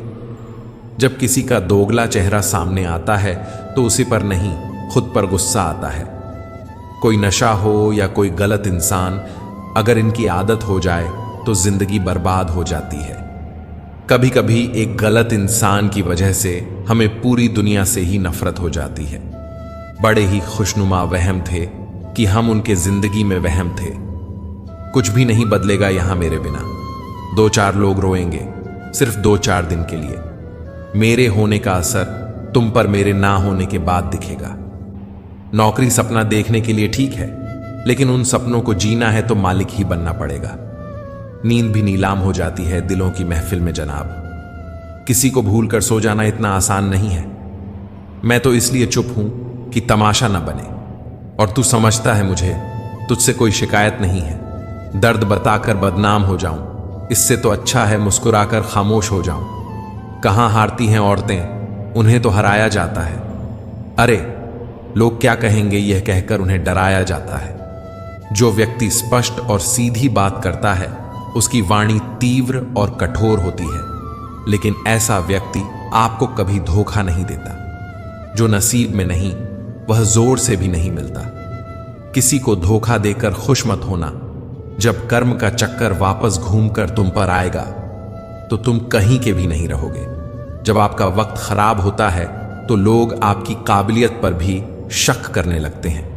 [SPEAKER 1] जब किसी का दोगला चेहरा सामने आता है तो उसी पर नहीं, खुद पर गुस्सा आता है। कोई नशा हो या कोई गलत इंसान, अगर इनकी आदत हो जाए तो जिंदगी बर्बाद हो जाती है। कभी कभी एक गलत इंसान की वजह से हमें पूरी दुनिया से ही नफरत हो जाती है। बड़े ही खुशनुमा वहम थे कि हम उनके जिंदगी में वहम थे। कुछ भी नहीं बदलेगा यहां मेरे बिना। 2-4 लोग रोएंगे, सिर्फ 2-4 दिन के लिए। मेरे होने का असर तुम पर मेरे ना होने के बाद दिखेगा। नौकरी सपना देखने के लिए ठीक है, लेकिन उन सपनों को जीना है तो मालिक ही बनना पड़ेगा। नींद भी नीलाम हो जाती है दिलों की महफिल में जनाब। किसी को भूल कर सो जाना इतना आसान नहीं है। मैं तो इसलिए चुप हूं कि तमाशा न बने, और तू समझता है मुझे, तुझसे कोई शिकायत नहीं है। दर्द बताकर बदनाम हो जाऊं, इससे तो अच्छा है मुस्कुराकर खामोश हो जाऊं। कहां हारती हैं औरतें, उन्हें तो हराया जाता है। अरे लोग क्या कहेंगे यह कहकर उन्हें डराया जाता है। जो व्यक्ति स्पष्ट और सीधी बात करता है उसकी वाणी तीव्र और कठोर होती है, लेकिन ऐसा व्यक्ति आपको कभी धोखा नहीं देता। जो नसीब में नहीं, वह जोर से भी नहीं मिलता। किसी को धोखा देकर खुश मत होना। जब कर्म का चक्कर वापस घूमकर तुम पर आएगा तो तुम कहीं के भी नहीं रहोगे। जब आपका वक्त खराब होता है तो लोग आपकी काबिलियत पर भी शक करने लगते हैं।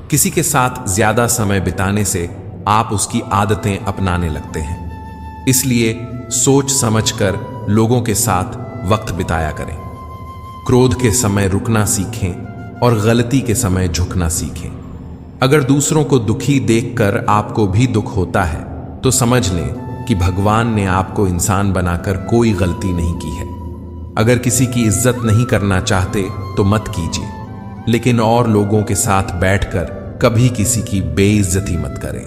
[SPEAKER 1] किसी के साथ ज्यादा समय बिताने से आप उसकी आदतें अपनाने लगते हैं। इसलिए सोच समझकर लोगों के साथ वक्त बिताया करें। क्रोध के समय रुकना सीखें और गलती के समय झुकना सीखें। अगर दूसरों को दुखी देखकर आपको भी दुख होता है तो समझ लें कि भगवान ने आपको इंसान बनाकर कोई गलती नहीं की है। अगर किसी की इज्जत नहीं करना चाहते तो मत कीजिए, लेकिन और लोगों के साथ बैठकर कभी किसी की बेइज्जती मत करें।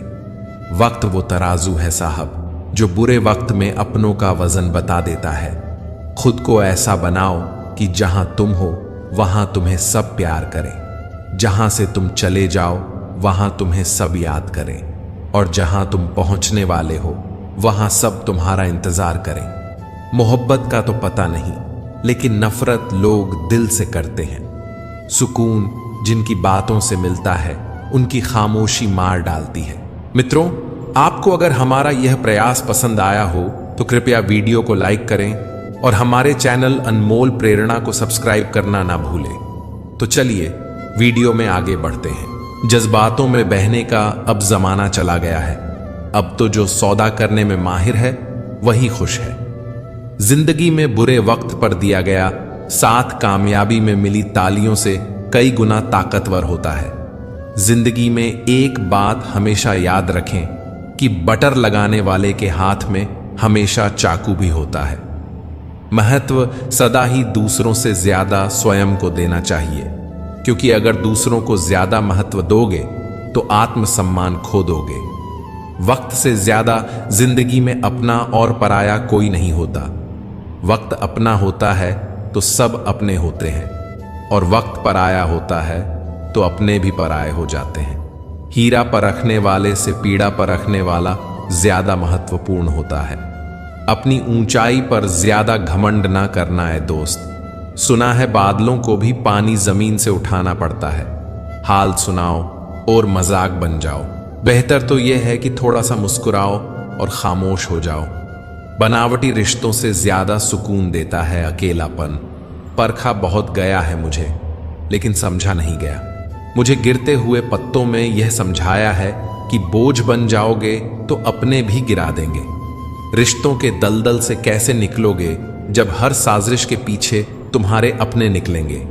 [SPEAKER 1] वक्त वो तराजू है साहब जो बुरे वक्त में अपनों का वजन बता देता है। खुद को ऐसा बनाओ कि जहां तुम हो वहां तुम्हें सब प्यार करें। जहां से तुम चले जाओ वहां तुम्हें सब याद करें, और जहां तुम पहुंचने वाले हो वहां सब तुम्हारा इंतजार करें। मोहब्बत का तो पता नहीं, लेकिन नफरत लोग दिल से करते हैं। सुकून जिनकी बातों से मिलता है उनकी खामोशी मार डालती है। मित्रों, आपको अगर हमारा यह प्रयास पसंद आया हो तो कृपया वीडियो को लाइक करें और हमारे चैनल अनमोल प्रेरणा को सब्सक्राइब करना ना भूलें। तो चलिए वीडियो में आगे बढ़ते हैं। जज्बातों में बहने का अब जमाना चला गया है। अब तो जो सौदा करने में माहिर है वही खुश है। जिंदगी में बुरे वक्त पर दिया गया साथ कामयाबी में मिली तालियों से कई गुना ताकतवर होता है। जिंदगी में एक बात हमेशा याद रखें कि बटर लगाने वाले के हाथ में हमेशा चाकू भी होता है। महत्व सदा ही दूसरों से ज्यादा स्वयं को देना चाहिए, क्योंकि अगर दूसरों को ज्यादा महत्व दोगे तो आत्मसम्मान खो दोगे। वक्त से ज्यादा जिंदगी में अपना और पराया कोई नहीं होता। वक्त अपना होता है तो सब अपने होते हैं, और वक्त पराया होता है तो अपने भी पराये हो जाते हैं। हीरा परखने वाले से पीड़ा परखने वाला ज्यादा महत्वपूर्ण होता है। अपनी ऊंचाई पर ज्यादा घमंड ना करना है दोस्त। सुना है बादलों को भी पानी जमीन से उठाना पड़ता है। हाल सुनाओ और मजाक बन जाओ। बेहतर तो यह है कि थोड़ा सा मुस्कुराओ और खामोश हो जाओ। बनावटी रिश्तों से ज्यादा सुकून देता है अकेलापन। परखा बहुत गया है मुझे, लेकिन समझा नहीं गया। मुझे गिरते हुए पत्तों में यह समझाया है कि बोझ बन जाओगे तो अपने भी गिरा देंगे। रिश्तों के दलदल से कैसे निकलोगे जब हर साजिश के पीछे तुम्हारे अपने निकलेंगे।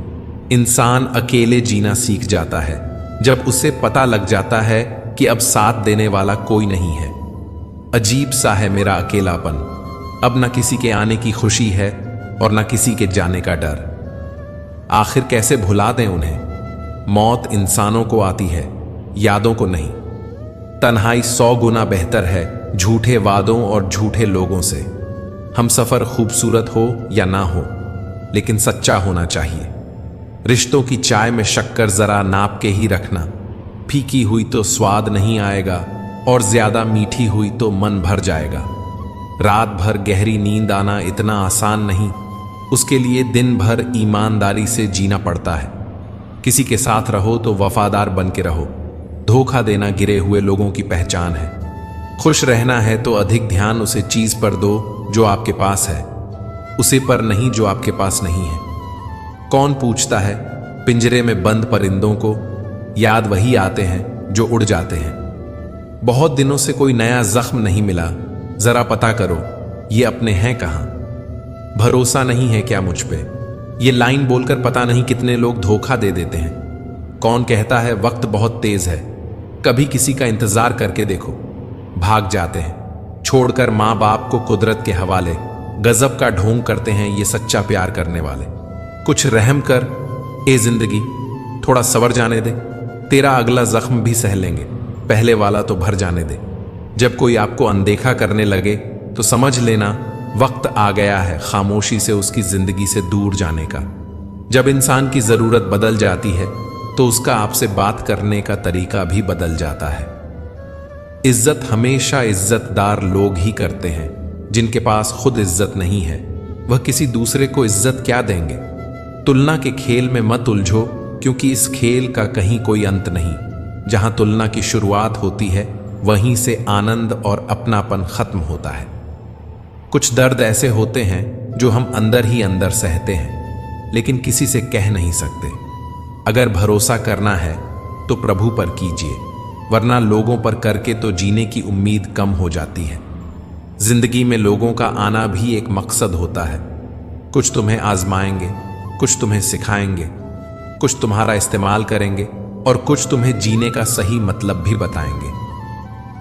[SPEAKER 1] इंसान अकेले जीना सीख जाता है जब उसे पता लग जाता है कि अब साथ देने वाला कोई नहीं है। अजीब सा है मेरा अकेलापन। अब न किसी के आने की खुशी है और न किसी के जाने का डर। आखिर कैसे भुला दें उन्हें। मौत इंसानों को आती है, यादों को नहीं। तन्हाई 100 गुना बेहतर है झूठे वादों और झूठे लोगों से। हम सफर खूबसूरत हो या ना हो, लेकिन सच्चा होना चाहिए। रिश्तों की चाय में शक्कर जरा नाप के ही रखना। फीकी हुई तो स्वाद नहीं आएगा, और ज्यादा मीठी हुई तो मन भर जाएगा। रात भर गहरी नींद आना इतना आसान नहीं, उसके लिए दिन भर ईमानदारी से जीना पड़ता है। किसी के साथ रहो तो वफादार बन के रहो। धोखा देना गिरे हुए लोगों की पहचान है। खुश रहना है तो अधिक ध्यान उसे चीज पर दो जो आपके पास है, उसे पर नहीं जो आपके पास नहीं है। कौन पूछता है पिंजरे में बंद परिंदों को? याद वही आते हैं जो उड़ जाते हैं। बहुत दिनों से कोई नया जख्म नहीं मिला, जरा पता करो ये अपने हैं कहां। भरोसा नहीं है क्या मुझ पे? ये लाइन बोलकर पता नहीं कितने लोग धोखा दे देते हैं। कौन कहता है वक्त बहुत तेज है? कभी किसी का इंतजार करके देखो। भाग जाते हैं छोड़कर माँ बाप को कुदरत के हवाले। गजब का ढोंग करते हैं ये सच्चा प्यार करने वाले। कुछ रहम कर ए जिंदगी, थोड़ा सवर जाने दे। तेरा अगला जख्म भी सह लेंगे, पहले वाला तो भर जाने दे। जब कोई आपको अनदेखा करने लगे तो समझ लेना वक्त आ गया है खामोशी से उसकी जिंदगी से दूर जाने का। जब इंसान की जरूरत बदल जाती है तो उसका आपसे बात करने का तरीका भी बदल जाता है। इज्जत हमेशा इज्जतदार लोग ही करते हैं। जिनके पास खुद इज्जत नहीं है वह किसी दूसरे को इज्जत क्या देंगे। तुलना के खेल में मत उलझो, क्योंकि इस खेल का कहीं कोई अंत नहीं। जहां तुलना की शुरुआत होती है वहीं से आनंद और अपनापन खत्म होता है। कुछ दर्द ऐसे होते हैं जो हम अंदर ही अंदर सहते हैं, लेकिन किसी से कह नहीं सकते। अगर भरोसा करना है तो प्रभु पर कीजिए, वरना लोगों पर करके तो जीने की उम्मीद कम हो जाती है। जिंदगी में लोगों का आना भी एक मकसद होता है। कुछ तुम्हें आजमाएंगे, कुछ तुम्हें सिखाएंगे, कुछ तुम्हारा इस्तेमाल करेंगे और कुछ तुम्हें जीने का सही मतलब भी बताएंगे।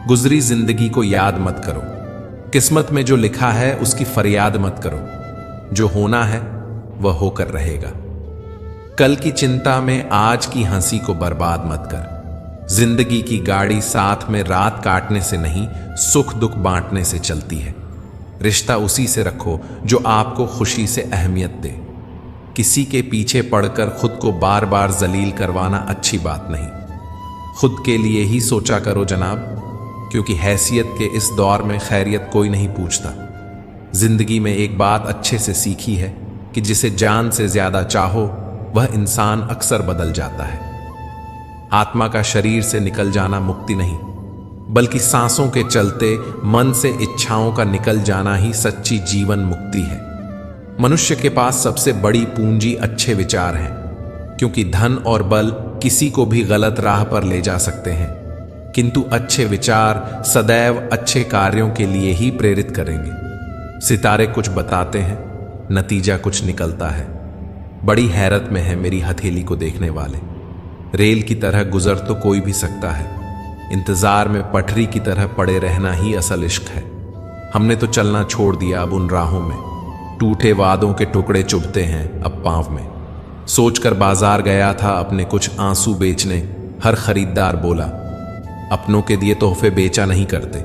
[SPEAKER 1] गुजरी जिंदगी को याद मत करो। किस्मत में जो लिखा है उसकी फरियाद मत करो। जो होना है वह होकर रहेगा। कल की चिंता में आज की हंसी को बर्बाद मत कर। जिंदगी की गाड़ी साथ में रात काटने से नहीं, सुख दुख बांटने से चलती है। रिश्ता उसी से रखो जो आपको खुशी से अहमियत दे। किसी के पीछे पड़कर खुद को बार बार जलील करवाना अच्छी बात नहीं। खुद के लिए ही सोचा करो जनाब, क्योंकि हैसियत के इस दौर में खैरियत कोई नहीं पूछता। जिंदगी में एक बात अच्छे से सीखी है कि जिसे जान से ज्यादा चाहो वह इंसान अक्सर बदल जाता है। आत्मा का शरीर से निकल जाना मुक्ति नहीं, बल्कि सांसों के चलते मन से इच्छाओं का निकल जाना ही सच्ची जीवन मुक्ति है। मनुष्य के पास सबसे बड़ी पूंजी अच्छे विचार हैं, क्योंकि धन और बल किसी को भी गलत राह पर ले जा सकते हैं, किंतु अच्छे विचार सदैव अच्छे कार्यों के लिए ही प्रेरित करेंगे। सितारे कुछ बताते हैं, नतीजा कुछ निकलता है। बड़ी हैरत में है मेरी हथेली को देखने वाले। रेल की तरह गुजर तो कोई भी सकता है, इंतजार में पटरी की तरह पड़े रहना ही असल इश्क है। हमने तो चलना छोड़ दिया अब उन राहों में। टूटे वादों के टुकड़े चुभते हैं अब पांव में। सोचकर बाजार गया था अपने कुछ आंसू बेचने, हर खरीदार बोला अपनों के दिए तोहफे बेचा नहीं करते।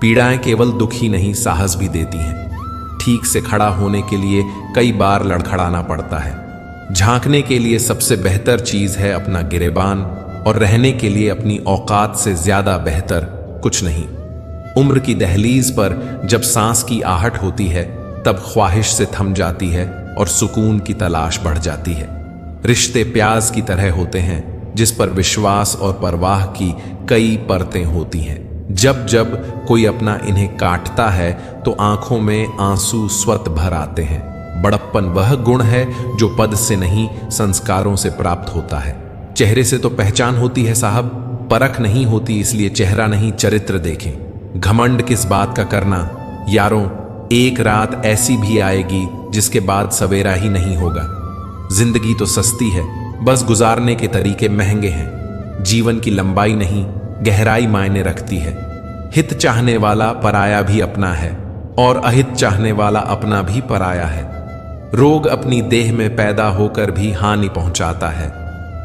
[SPEAKER 1] पीड़ाएं केवल दुख ही नहीं साहस भी देती हैं। ठीक से खड़ा होने के लिए कई बार लड़खड़ाना पड़ता है। झांकने के लिए सबसे बेहतर चीज है अपना गिरेबान, और रहने के लिए अपनी औकात से ज्यादा बेहतर कुछ नहीं। उम्र की दहलीज पर जब सांस की आहट होती है तब ख्वाहिश से थम जाती है और सुकून की तलाश बढ़ जाती है। रिश्ते प्याज की तरह होते हैं जिस पर विश्वास और परवाह की कई परतें होती हैं। जब जब कोई अपना इन्हें काटता है तो आंखों में आंसू स्वत भर आते हैं। बड़प्पन वह गुण है जो पद से नहीं संस्कारों से प्राप्त होता है। चेहरे से तो पहचान होती है साहब, परख नहीं होती, इसलिए चेहरा नहीं चरित्र देखें। घमंड किस बात का करना यारों, एक रात ऐसी भी आएगी जिसके बाद सवेरा ही नहीं होगा। जिंदगी तो सस्ती है, बस गुजारने के तरीके महंगे हैं। जीवन की लंबाई नहीं गहराई मायने रखती है। हित चाहने वाला पराया भी अपना है और अहित चाहने वाला अपना भी पराया है। रोग अपनी देह में पैदा होकर भी हानि पहुंचाता है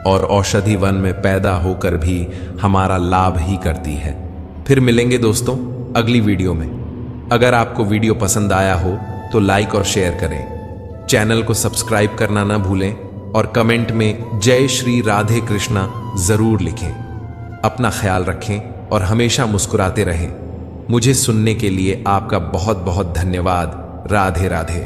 [SPEAKER 1] और औषधि वन में पैदा होकर भी हमारा लाभ ही करती है। फिर मिलेंगे दोस्तों अगली वीडियो में। अगर आपको वीडियो पसंद आया हो तो लाइक और शेयर करें। चैनल को सब्सक्राइब करना ना भूलें और कमेंट में जय श्री राधे कृष्णा जरूर लिखें। अपना ख्याल रखें और हमेशा मुस्कुराते रहें। मुझे सुनने के लिए आपका बहुत बहुत धन्यवाद। राधे राधे।